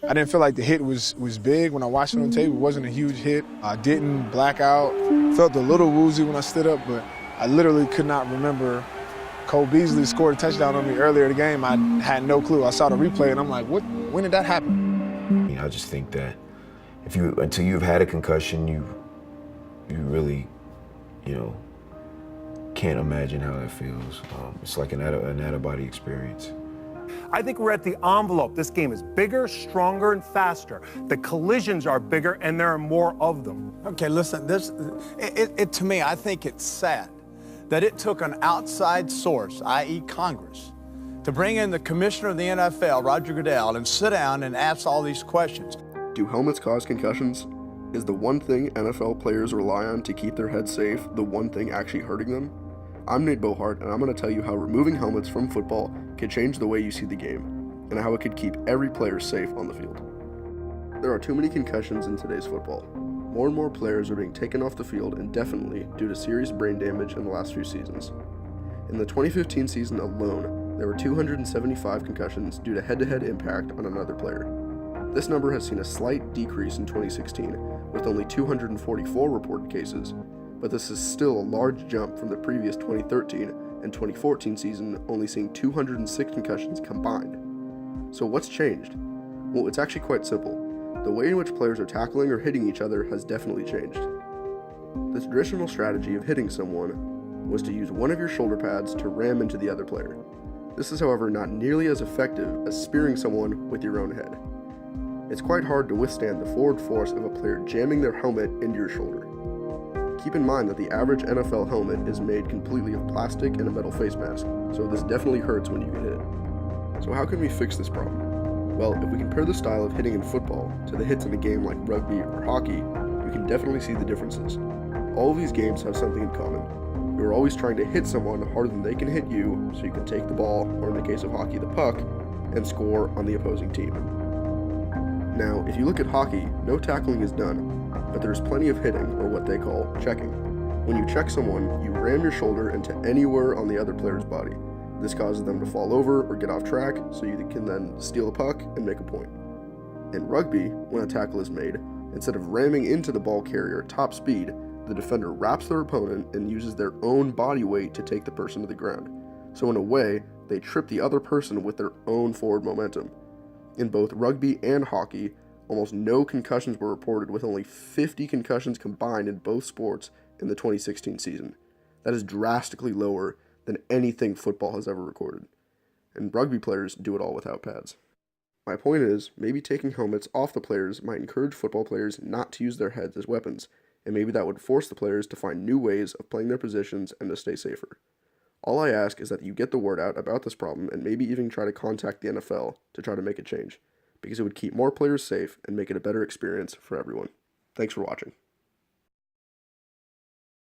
I didn't feel like the hit was big when I watched it on tape. It wasn't a huge hit. I didn't black out. Felt a little woozy when I stood up, but I literally could not remember. Cole Beasley scored a touchdown on me earlier in the game. I had no clue. I saw the replay, and I'm like, what? When did that happen? I just think that until you've had a concussion, you really, can't imagine how that feels. It's like an out-of-body experience. I think we're at the envelope. This game is bigger, stronger, and faster. The collisions are bigger, and there are more of them. Okay, listen, to me, I think it's sad that it took an outside source, i.e. Congress, to bring in the commissioner of the NFL, Roger Goodell, and sit down and ask all these questions. Do helmets cause concussions? Is the one thing NFL players rely on to keep their heads safe the one thing actually hurting them? I'm Nate Bohart, and I'm going to tell you how removing helmets from football could change the way you see the game, and how it could keep every player safe on the field. There are too many concussions in today's football. More and more players are being taken off the field indefinitely due to serious brain damage in the last few seasons. In the 2015 season alone, there were 275 concussions due to head-to-head impact on another player. This number has seen a slight decrease in 2016, with only 244 reported cases, but this is still a large jump from the previous 2013 and 2014 season only seeing 206 concussions combined. So what's changed? Well, it's actually quite simple. The way in which players are tackling or hitting each other has definitely changed. The traditional strategy of hitting someone was to use one of your shoulder pads to ram into the other player. This is, however, not nearly as effective as spearing someone with your own head. It's quite hard to withstand the forward force of a player jamming their helmet into your shoulder. Keep in mind that the average NFL helmet is made completely of plastic and a metal face mask, so this definitely hurts when you get hit. So how can we fix this problem? Well, if we compare the style of hitting in football to the hits in a game like rugby or hockey, we can definitely see the differences. All of these games have something in common. You're always trying to hit someone harder than they can hit you, so you can take the ball, or in the case of hockey, the puck, and score on the opposing team. Now, if you look at hockey, no tackling is done, but there's plenty of hitting, or what they call checking. When you check someone, you ram your shoulder into anywhere on the other player's body. This causes them to fall over or get off track, so you can then steal the puck and make a point. In rugby, when a tackle is made, instead of ramming into the ball carrier at top speed, the defender wraps their opponent and uses their own body weight to take the person to the ground. So in a way, they trip the other person with their own forward momentum. In both rugby and hockey, almost no concussions were reported, with only 50 concussions combined in both sports in the 2016 season. That is drastically lower than anything football has ever recorded. And rugby players do it all without pads. My point is, maybe taking helmets off the players might encourage football players not to use their heads as weapons, and maybe that would force the players to find new ways of playing their positions and to stay safer. All I ask is that you get the word out about this problem and maybe even try to contact the NFL to try to make a change, because it would keep more players safe and make it a better experience for everyone. Thanks for watching.